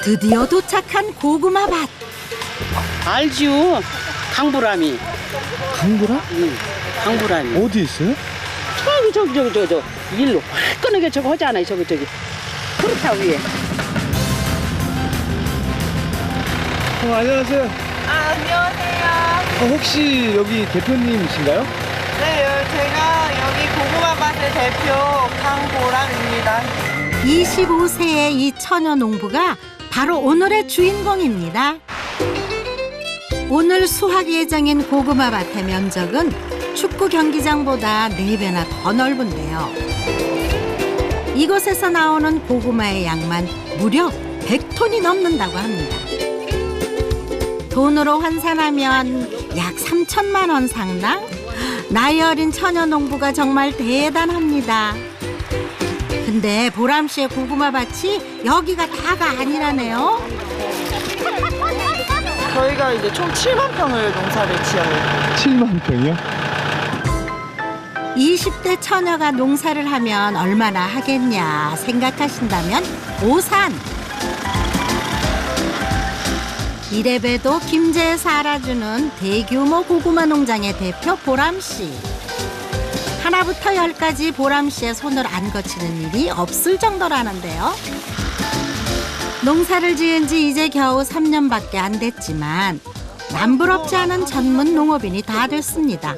드디어 도착한 고구마 밭. 알지요. 강보람이. 강보라? 응. 강보람이. 어디 있어요? 저기 일로 화끈하게 저거 하잖아요. 저기 그렇다 위에. 안녕하세요. 안녕하세요. 혹시 여기 대표님이신가요? 네, 제가 여기 고구마밭의 대표 강보람입니다. 25세의 이 처녀 농부가 바로 오늘의 주인공입니다. 오늘 수확 예정인 고구마 밭의 면적은 축구 경기장보다 4배나 더 넓은데요. 이곳에서 나오는 고구마의 양만 무려 100톤이 넘는다고 합니다. 돈으로 환산하면 약 3천만 원 상당? 나이 어린 처녀 농부가 정말 대단합니다. 근데 보람 씨의 고구마 밭이 여기가 다가 아니라네요. 저희가 이제 총 7만 평을 농사를 지어요. 7만 평이요? 20대 처녀가 농사를 하면 얼마나 하겠냐 생각하신다면 오산. 이래봬도 김제에서 알아주는 대규모 고구마 농장의 대표 보람 씨. 하나부터 열까지 보람 씨의 손을 안 거치는 일이 없을 정도라는데요. 농사를 지은 지 이제 겨우 3년밖에 안 됐지만 남부럽지 않은 전문 농업인이 다 됐습니다.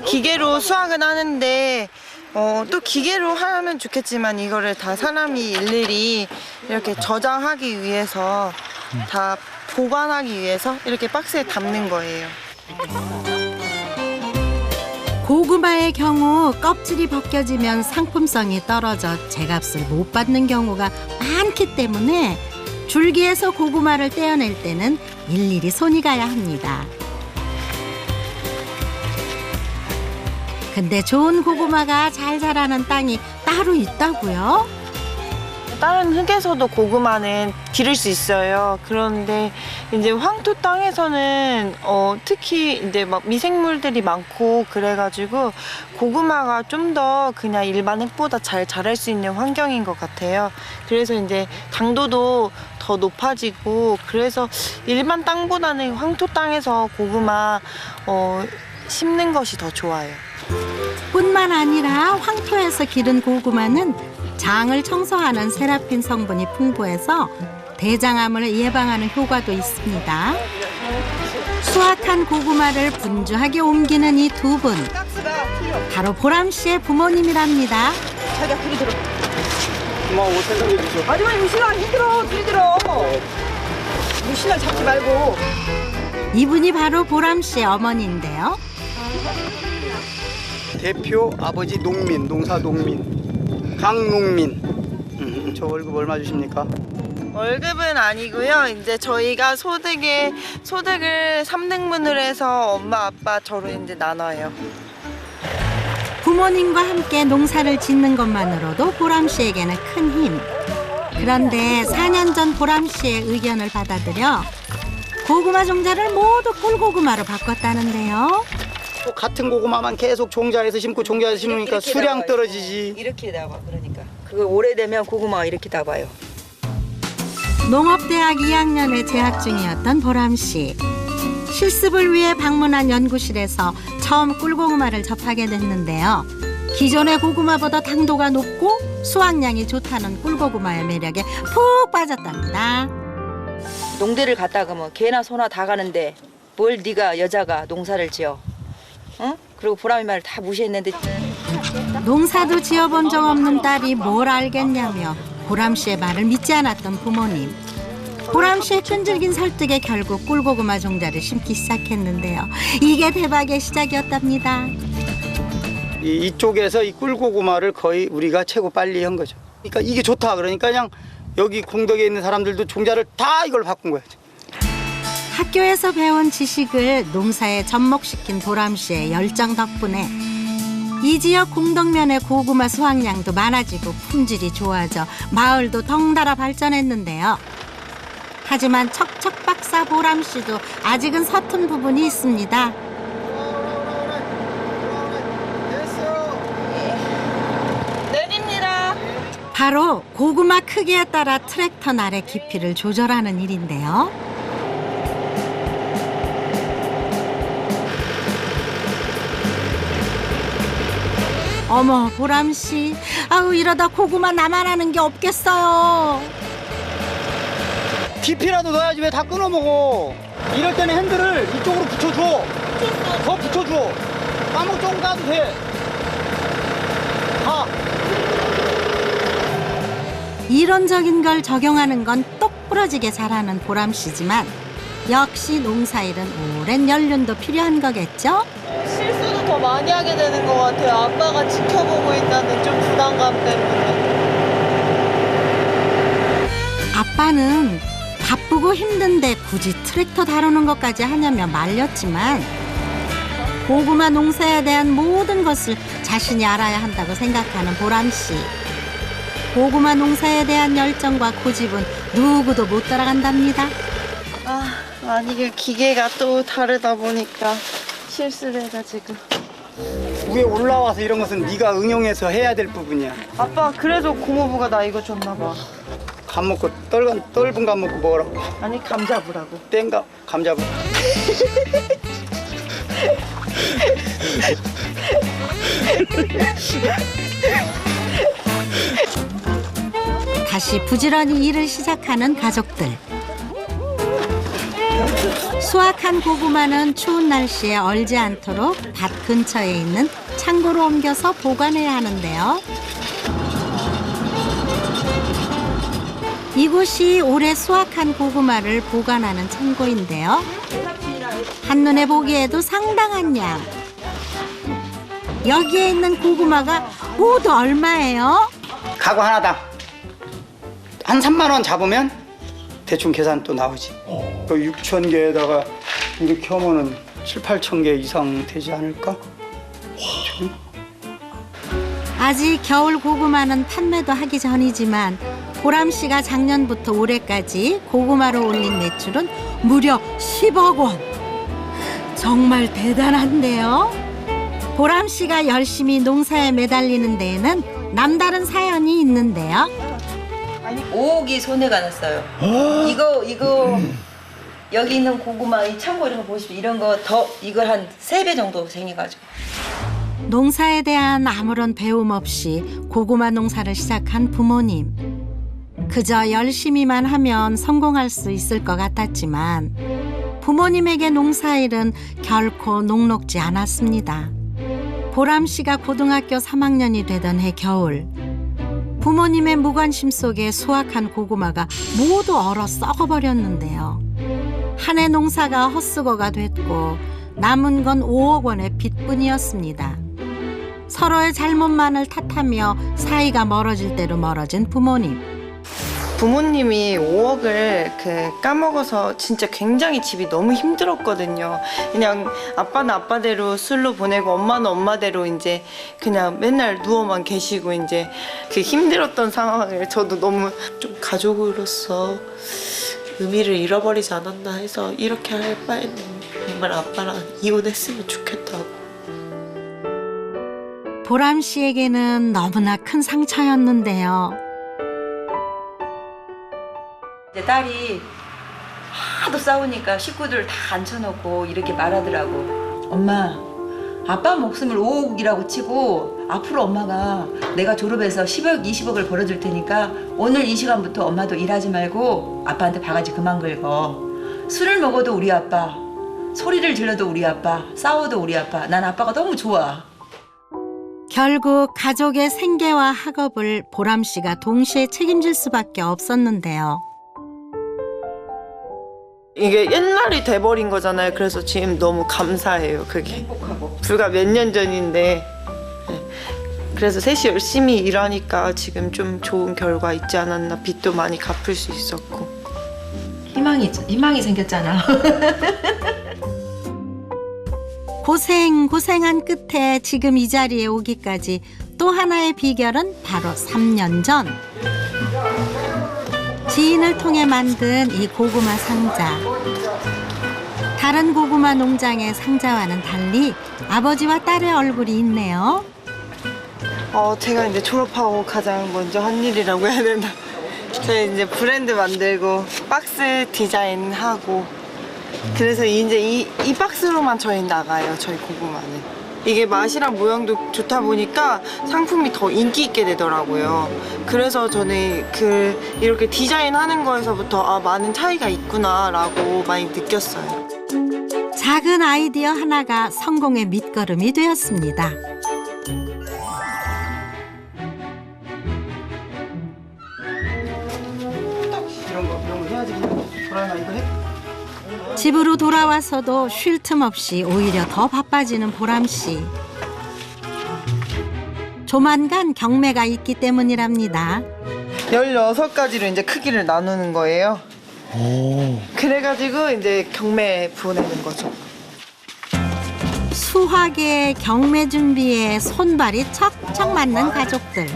기계로 수확은 하는데 또 기계로 하면 좋겠지만 이거를 다 사람이 일일이 이렇게 저장하기 위해서 다 보관하기 위해서 이렇게 박스에 담는 거예요. 고구마의 경우 껍질이 벗겨지면 상품성이 떨어져 제값을 못 받는 경우가 많기 때문에 줄기에서 고구마를 떼어낼 때는 일일이 손이 가야 합니다. 근데 좋은 고구마가 잘 자라는 땅이 따로 있다고요? 다른 흙에서도 고구마는 기를 수 있어요. 그런데 이제 황토 땅에서는 특히 이제 막 미생물들이 많고 그래가지고 고구마가 좀 더 그냥 일반 흙보다 잘 자랄 수 있는 환경인 것 같아요. 그래서 이제 당도도 더 높아지고 그래서 일반 땅보다는 황토 땅에서 고구마 심는 것이 더 좋아요. 뿐만 아니라 황토에서 기른 고구마는 장을 청소하는 세라핀 성분이 풍부해서 대장암을 예방하는 효과도 있습니다. 수확한 고구마를 분주하게 옮기는 이 두 분, 바로 보람 씨의 부모님이랍니다. 자기가 둘이 들어. 고마워 생각해 주셔. 마지막에 무신아 힘들어. 둘이 들어. 무신아 잡지 말고. 이분이 바로 보람 씨의 어머니인데요. 대표 아버지 농민, 농사농민, 강농민. 저 월급 얼마 주십니까? 월급은 아니고요. 이제 저희가 소득을 3등분을 해서 엄마 아빠 저로 이제 나눠요. 부모님과 함께 농사를 짓는 것만으로도 보람 씨에게는 큰 힘. 그런데 4년 전 보람 씨의 의견을 받아들여 고구마 종자를 모두 꿀고구마로 바꿨다는데요. 같은 고구마만 계속 종자에서 심고 종자에서 심으니까 이렇게 수량 나와요. 떨어지지. 이렇게 나와. 그러니까 그거 오래되면 고구마가 이렇게 나와요. 농업대학 2학년에 재학 중이었던 보람 씨. 실습을 위해 방문한 연구실에서 처음 꿀고구마를 접하게 됐는데요. 기존의 고구마보다 당도가 높고 수확량이 좋다는 꿀고구마의 매력에 푹 빠졌답니다. 농대를 갔다 가면 개나 소나 다 가는데 뭘 네가 여자가 농사를 지어? 응? 그리고 보람이 말을 다 무시했는데 농사도 지어본 적 없는 딸이 뭘 알겠냐며 보람 씨의 말을 믿지 않았던 부모님. 보람 씨의 끈질긴 설득에 결국 꿀고구마 종자를 심기 시작했는데요. 이게 대박의 시작이었답니다. 이쪽에서 이 꿀고구마를 거의 우리가 최고 빨리 한 거죠. 그러니까 이게 좋다. 그러니까 그냥 여기 공덕에 있는 사람들도 종자를 다 이걸 바꾼 거예요. 학교에서 배운 지식을 농사에 접목시킨 보람 씨의 열정 덕분에 이 지역 공덕면의 고구마 수확량도 많아지고 품질이 좋아져 마을도 덩달아 발전했는데요. 하지만 척척박사 보람 씨도 아직은 서툰 부분이 있습니다. 내립니다. 바로 고구마 크기에 따라 트랙터 날의 깊이를 조절하는 일인데요. 어머, 보람씨. 아우, 이러다 고구마 나만 하는 게 없겠어요. 깊이라도 넣어야지 왜 다 끊어 먹어. 이럴 때는 핸들을 이쪽으로 붙여줘. 더 붙여줘. 까먹 조금 까도 돼. 가. 이론적인 걸 적용하는 건 똑부러지게 잘하는 보람씨지만 역시 농사일은 오랜 연륜도 필요한 거겠죠? 실수도 더 많이 하게 되는 것 같아요. 아빠가 지켜보고 있다는 좀 부담감 때문에. 아빠는 바쁘고 힘든데 굳이 트랙터 다루는 것까지 하냐며 말렸지만 고구마 농사에 대한 모든 것을 자신이 알아야 한다고 생각하는 보람씨. 고구마 농사에 대한 열정과 고집은 누구도 못 따라간답니다. 아니 이게 기계가 또 다르다 보니까 실수를 해가지고. 위에 올라와서 이런 것은 네가 응용해서 해야 될 부분이야. 아빠 그래서 고모부가 나 이거 줬나 봐. 감 먹고 떫은 감 먹고 먹으라고. 아니 감 잡으라고. 땡감 감자부. 다시 부지런히 일을 시작하는 가족들. 수확한 고구마는 추운 날씨에 얼지 않도록 밭 근처에 있는 창고로 옮겨서 보관해야 하는데요. 이곳이 올해 수확한 고구마를 보관하는 창고인데요. 한눈에 보기에도 상당한 양. 여기에 있는 고구마가 모두 얼마예요? 가구 하나당 한 3만 원 잡으면 대충 계산 또 나오지. 6,000개에다가 이렇게 하면은 7, 8천 개 이상 되지 않을까? 아직 겨울 고구마는 판매도 하기 전이지만 보람씨가 작년부터 올해까지 고구마로 올린 매출은 무려 10억 원. 정말 대단한데요. 보람씨가 열심히 농사에 매달리는 데에는 남다른 사연이 있는데요. 5억이 손해가 났어요. 이거 여기 있는 고구마 이 창고 이런 거 보시면 이런 거 더 이걸 한 3배 정도 생겨가지고. 농사에 대한 아무런 배움 없이 고구마 농사를 시작한 부모님. 그저 열심히만 하면 성공할 수 있을 것 같았지만 부모님에게 농사일은 결코 녹록지 않았습니다. 보람씨가 고등학교 3학년이 되던 해 겨울, 부모님의 무관심 속에 수확한 고구마가 모두 얼어 썩어버렸는데요. 한 해 농사가 헛수고가 됐고 남은 건 5억 원의 빚뿐이었습니다. 서로의 잘못만을 탓하며 사이가 멀어질 대로 멀어진 부모님. 부모님이 5억을 까먹어서 진짜 굉장히 집이 너무 힘들었거든요. 그냥 아빠는 아빠대로 술로 보내고 엄마는 엄마대로 이제 그냥 맨날 누워만 계시고 이제 그 힘들었던 상황을 저도 너무 좀 가족으로서 의미를 잃어버리지 않았나 해서 이렇게 할 바에는 정말 아빠랑 이혼했으면 좋겠다고. 보람씨에게는 너무나 큰 상처였는데요. 이제 딸이 하도 싸우니까 식구들 다 앉혀놓고 이렇게 말하더라고. 엄마, 아빠 목숨을 5억이라고 치고 앞으로 엄마가 내가 졸업해서 10억, 20억을 벌어줄 테니까 오늘 이 시간부터 엄마도 일하지 말고 아빠한테 바가지 그만 긁어. 술을 먹어도 우리 아빠, 소리를 질러도 우리 아빠, 싸워도 우리 아빠. 난 아빠가 너무 좋아. 결국 가족의 생계와 학업을 보람씨가 동시에 책임질 수밖에 없었는데요. 이게 옛날이 돼버린 거잖아요. 그래서 지금 너무 감사해요. 그게 행복하고. 불과 몇 년 전인데 그래서 셋이 열심히 일하니까 지금 좀 좋은 결과 있지 않았나. 빚도 많이 갚을 수 있었고. 희망이 생겼잖아. 고생한 끝에 지금 이 자리에 오기까지 또 하나의 비결은 바로 3년 전. 지인을 통해 만든 이 고구마 상자. 다른 고구마 농장의 상자와는 달리 아버지와 딸의 얼굴이 있네요. 제가 이제 졸업하고 가장 먼저 한 일이라고 해야 되나? 저희 이제 브랜드 만들고 박스 디자인하고 그래서 이제 이 박스로만 저희 나가요. 저희 고구마는. 이게 맛이랑 모양도 좋다 보니까 상품이 더 인기 있게 되더라고요. 그래서 저는 이렇게 디자인하는 거에서부터 많은 차이가 있구나라고 많이 느꼈어요. 작은 아이디어 하나가 성공의 밑거름이 되었습니다. 이런 거 해야지. 보라나 이거 해? 집으로 돌아와서도 쉴 틈 없이 오히려 더 바빠지는 보람씨. 조만간 경매가 있기 때문이랍니다. 16가지로 이제 크기를 나누는 거예요. 그래가지고 이제 경매 보내는 거죠. 수확에 경매 준비에 손발이 척척 맞는 가족들.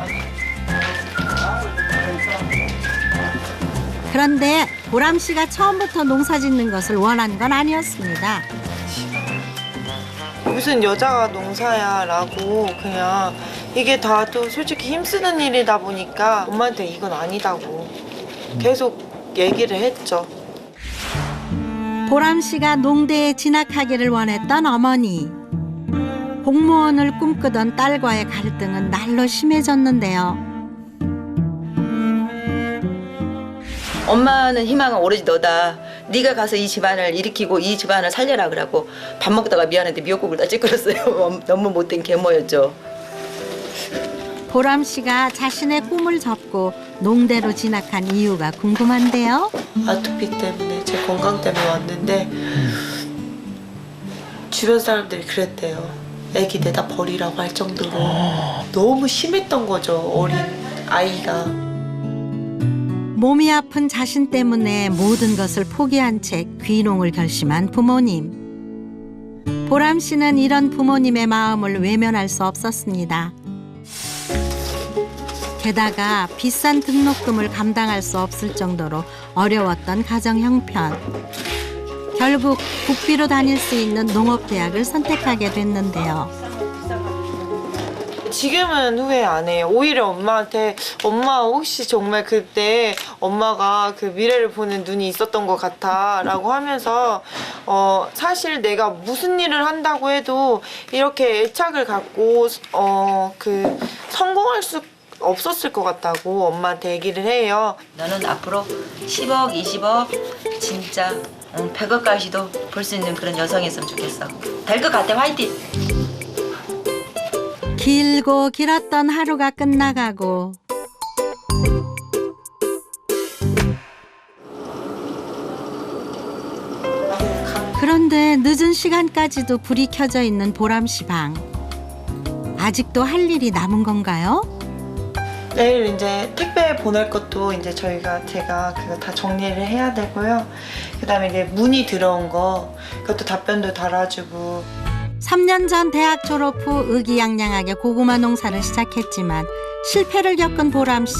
그런데 보람 씨가 처음부터 농사 짓는 것을 원한 건 아니었습니다. 무슨 여자가 농사야라고 그냥 이게 다 또 솔직히 힘쓰는 일이다 보니까 엄마한테 이건 아니다고 계속 얘기를 했죠. 보람 씨가 농대에 진학하기를 원했던 어머니. 공무원을 꿈꾸던 딸과의 갈등은 날로 심해졌는데요. 엄마는 희망은 오로지 너다. 네가 가서 이 집안을 일으키고 이 집안을 살려라 그러고 밥 먹다가 미안한데 미역국을 다 찌그렸어요. 너무 못된 계모였죠. 보람 씨가 자신의 꿈을 접고 농대로 진학한 이유가 궁금한데요. 아토피 때문에 제 건강 때문에 왔는데 주변 사람들이 그랬대요. 애기 내다 버리라고 할 정도로 너무 심했던 거죠. 어린 아이가. 몸이 아픈 자신 때문에 모든 것을 포기한 채 귀농을 결심한 부모님. 보람 씨는 이런 부모님의 마음을 외면할 수 없었습니다. 게다가 비싼 등록금을 감당할 수 없을 정도로 어려웠던 가정 형편. 결국 국비로 다닐 수 있는 농업대학을 선택하게 됐는데요. 지금은 후회 안 해요. 오히려 엄마한테 엄마 혹시 정말 그때 엄마가 그 미래를 보는 눈이 있었던 것 같아 라고 하면서 사실 내가 무슨 일을 한다고 해도 이렇게 애착을 갖고 성공할 수 없었을 것 같다고 엄마한테 얘기를 해요. 너는 앞으로 10억, 20억, 진짜 100억까지도 벌 수 있는 그런 여성이었으면 좋겠어. 될 것 같아. 화이팅! 길고 길었던 하루가 끝나가고 그런데 늦은 시간까지도 불이 켜져 있는 보람 씨 방. 아직도 할 일이 남은 건가요? 내일 이제 택배 보낼 것도 이제 제가 그거 다 정리를 해야 되고요. 그다음에 이제 문의 들어온 거 그것도 답변도 달아주고. 3년 전 대학 졸업 후 의기양양하게 고구마 농사를 시작했지만 실패를 겪은 보람 씨.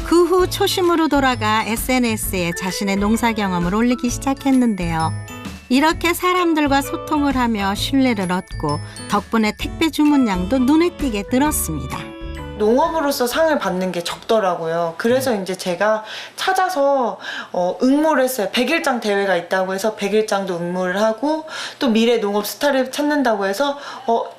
그 후 초심으로 돌아가 SNS에 자신의 농사 경험을 올리기 시작했는데요. 이렇게 사람들과 소통을 하며 신뢰를 얻고 덕분에 택배 주문량도 눈에 띄게 늘었습니다. 농업으로서 상을 받는 게 적더라고요. 그래서 이제 제가 찾아서 응모를 했어요. 100일장 대회가 있다고 해서 100일장도 응모를 하고 또 미래 농업 스타를 찾는다고 해서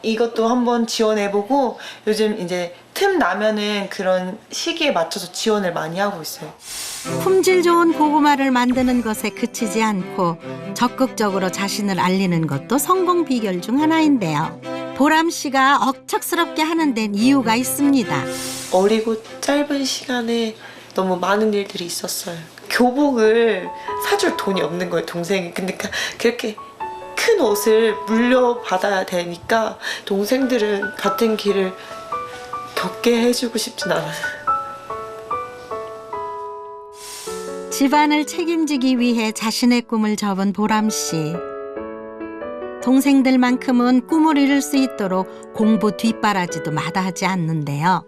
이것도 한번 지원해보고 요즘 이제 틈 나면은 그런 시기에 맞춰서 지원을 많이 하고 있어요. 품질 좋은 고구마를 만드는 것에 그치지 않고 적극적으로 자신을 알리는 것도 성공 비결 중 하나인데요. 보람 씨가 억척스럽게 하는 데는 이유가 있습니다. 어리고 짧은 시간에 너무 많은 일들이 있었어요. 교복을 사줄 돈이 없는 거예요, 동생이. 근데 그렇게 큰 옷을 물려받아야 되니까 동생들은 같은 길을 겪게 해주고 싶진 않아요. 집안을 책임지기 위해 자신의 꿈을 접은 보람 씨. 동생들만큼은 꿈을 이룰 수 있도록 공부 뒷바라지도 마다하지 않는데요.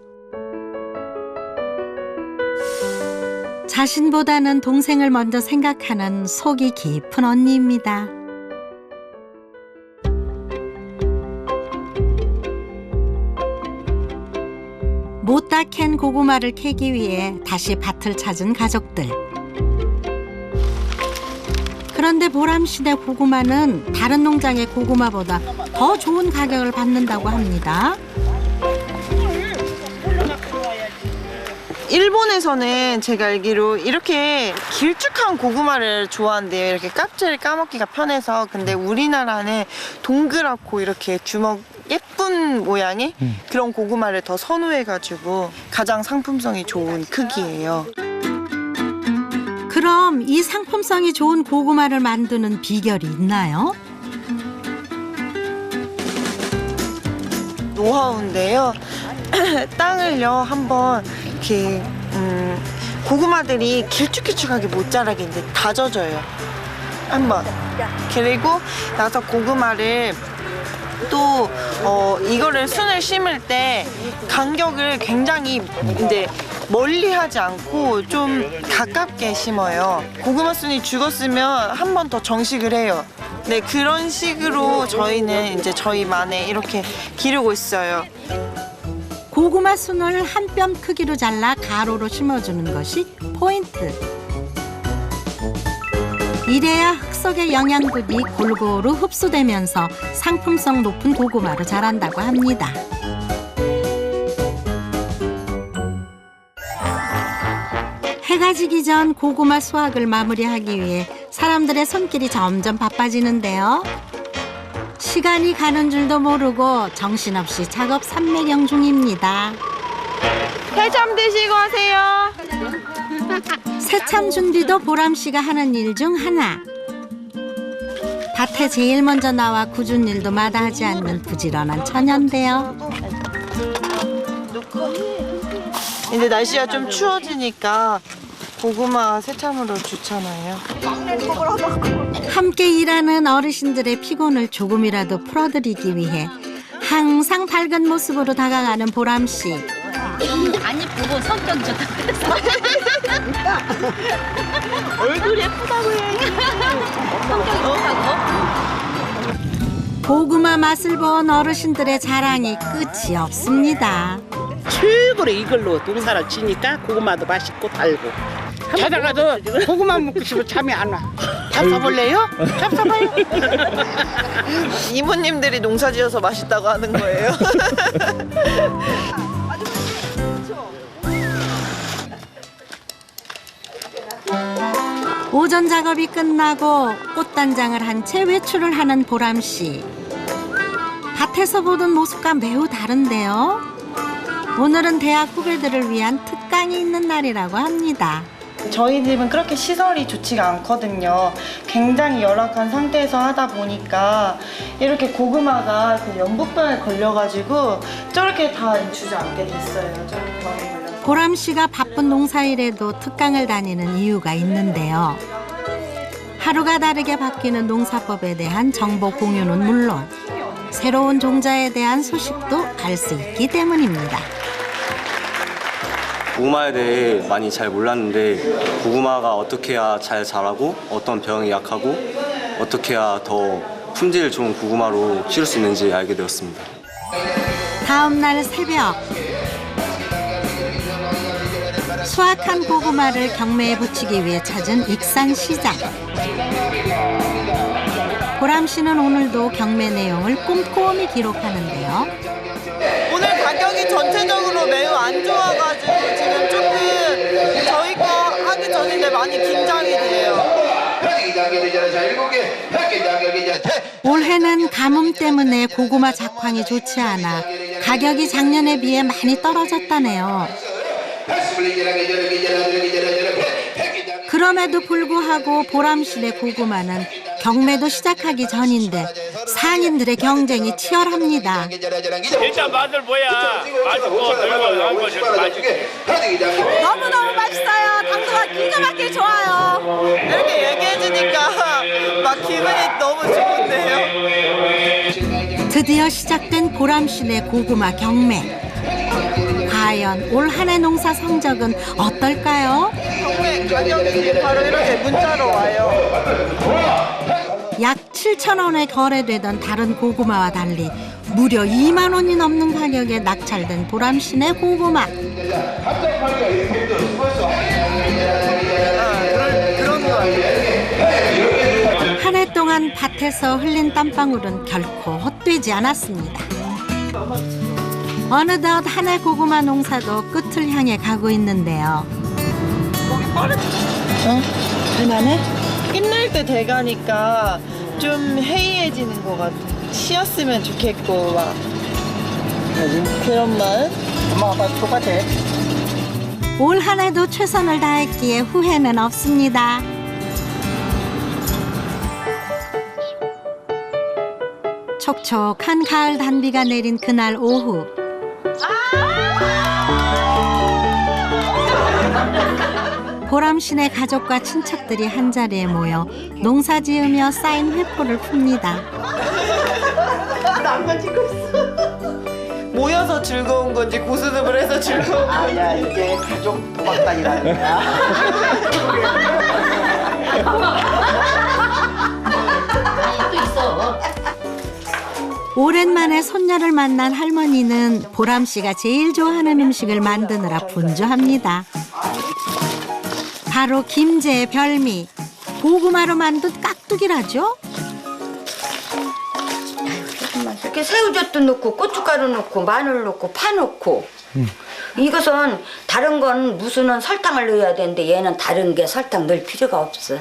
자신보다는 동생을 먼저 생각하는 속이 깊은 언니입니다. 못다 캔 고구마를 캐기 위해 다시 밭을 찾은 가족들. 그런데 보람씨네 고구마는 다른 농장의 고구마보다 더 좋은 가격을 받는다고 합니다. 일본에서는 제가 알기로 이렇게 길쭉한 고구마를 좋아한대요. 이렇게 껍질 까먹기가 편해서. 근데 우리나라는 동그랗고 이렇게 주먹 예쁜 모양의 그런 고구마를 더 선호해가지고 가장 상품성이 좋은 크기예요. 그럼 이 상품성이 좋은 고구마를 만드는 비결이 있나요? 노하우인데요. 땅을요 한번 이렇게 고구마들이 길쭉길쭉하게 못 자라게 이제 다져줘요. 한번. 그리고 나서 고구마를 또 이거를 순을 심을 때 간격을 굉장히 이제 멀리 하지 않고 좀 가깝게 심어요. 고구마 순이 죽었으면 한 번 더 정식을 해요. 네, 그런 식으로 저희는 이제 저희만의 이렇게 기르고 있어요. 고구마 순을 한 뼘 크기로 잘라 가로로 심어주는 것이 포인트. 이래야 흙 속의 영양분이 골고루 흡수되면서 상품성 높은 고구마로 자란다고 합니다. 해가 지기 전 고구마 수확을 마무리하기 위해 사람들의 손길이 점점 바빠지는데요. 시간이 가는 줄도 모르고 정신없이 작업 삼매경 중입니다. 해참 드시고 하세요. 새참 준비도 보람씨가 하는 일 중 하나. 밭에 제일 먼저 나와 굳은 일도 마다하지 않는 부지런한 처녀인데요. 이제 날씨가 좀 추워지니까 고구마 새참으로 좋잖아요. 함께 일하는 어르신들의 피곤을 조금이라도 풀어드리기 위해 항상 밝은 모습으로 다가가는 보람씨. 안 이쁘고 성격이 좋다. 얼굴 예쁘다고 해. 성격이 좋다고. 고구마 맛을 본 어르신들의 자랑이 끝이 없습니다. 최고로 이걸로 농사를 지니까 고구마도 맛있고 달고. 자다가도 고구마 먹고 싶으면 잠이 안 와. 밥 사볼래요? 밥 사봐요. 이모님들이 농사 지어서 맛있다고 하는 거예요. 오전 작업이 끝나고 꽃단장을 한 채 외출을 하는 보람씨. 밭에서 보던 모습과 매우 다른데요. 오늘은 대학 후배들을 위한 특강이 있는 날이라고 합니다. 저희 집은 그렇게 시설이 좋지가 않거든요. 굉장히 열악한 상태에서 하다 보니까 이렇게 고구마가 그 연부병에 걸려가지고 저렇게 다 주저앉게 됐어요. 저렇게 병에 걸려서. 보람씨가 바쁜 농사일에도 특강을 다니는 이유가 있는데요. 하루가 다르게 바뀌는 농사법에 대한 정보 공유는 물론 새로운 종자에 대한 소식도 알 수 있기 때문입니다. 고구마에 대해 많이 잘 몰랐는데 고구마가 어떻게 해야 잘 자라고 어떤 병이 약하고 어떻게 해야 더 품질 좋은 고구마로 키울 수 있는지 알게 되었습니다. 다음 날 새벽 수확한 고구마를 경매에 붙이기 위해 찾은 익산시장. 보람씨는 오늘도 경매 내용을 꼼꼼히 기록하는데요. 오늘 가격이 전체적으로 매우 안 좋아가지고 지금 조금 저희 거 하기 전인데 많이 긴장이 돼요. 올해는 가뭄 때문에 고구마 작황이 좋지 않아 가격이 작년에 비해 많이 떨어졌다네요. 그럼에도 불구하고 보람씨네 고구마는 경매도 시작하기 전인데 상인들의 경쟁이 치열합니다. 일단 맛을 보야 맛있고 들고 맛있게. 너무너무 맛있어요. 당도가 기가 막히게 좋아요. 이렇게 얘기해주니까 막 기분이 너무 좋은데요. 드디어 시작된 보람씨네 고구마 경매. 과연 올 한 해 농사 성적은 어떨까요? 경매 가격이 바로 이렇게 문자로 와요. 약 7,000원에 거래되던 다른 고구마와 달리 무려 2만 원이 넘는 가격에 낙찰된 보람씨네 고구마. 한 해 동안 밭에서 흘린 땀방울은 결코 헛되지 않았습니다. 어느덧 한 해 고구마 농사도 끝을 향해 가고 있는데요. 할만해? 끝날 때 돼가니까 좀 해이해지는 것 같아. 쉬었으면 좋겠고 막 그런 마음? 엄마 아빠 똑같아. 올 한 해도 최선을 다했기에 후회는 없습니다. 촉촉한 가을 단비가 내린 그날 오후. 보람씨네 가족과 친척들이 한자리에 모여 농사 지으며 쌓인 회포를 풉니다. 모여서 즐거운 건지 고스톱을 해서 즐거운 건지. 아니야, 이게 가족 도박단이라는 거야. 오랜만에 손녀를 만난 할머니는 보람씨가 제일 좋아하는 음식을 만드느라 분주합니다. 바로 김제의 별미, 고구마로 만든 깍두기라죠? 이렇게 새우젓도 넣고 고춧가루 넣고 마늘 넣고 파 넣고 이것은 다른 건 무수는 설탕을 넣어야 되는데 얘는 다른 게 설탕 넣을 필요가 없어.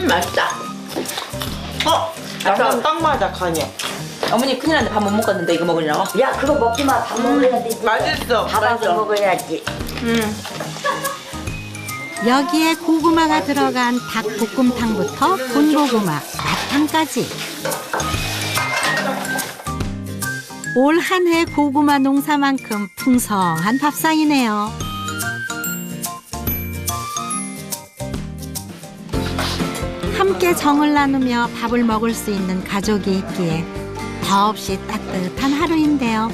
맛있다. 약간 딱 맞아 간이야. 어머니 큰일 났네. 밥 못 먹었는데 이거 먹으려고. 야 그거 먹지 마. 밥 먹어야 되지. 맛있어. 밥하고 먹어야지. 여기에 고구마가 들어간 닭볶음탕부터 군고구마, 라탕까지. 올 한 해 고구마 농사만큼 풍성한 밥상이네요. 함께 정을 나누며 밥을 먹을 수 있는 가족이 있기에 더없이 따뜻한 하루인데요.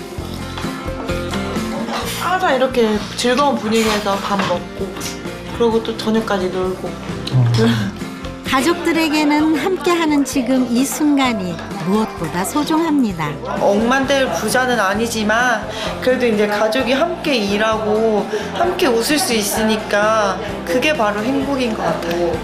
항상 이렇게 즐거운 분위기에서 밥 먹고 그리고 또 저녁까지 놀고. 가족들에게는 함께하는 지금 이 순간이 무엇보다 소중합니다. 억만될 부자는 아니지만 그래도 이제 가족이 함께 일하고 함께 웃을 수 있으니까 그게 바로 행복인 것 같아요.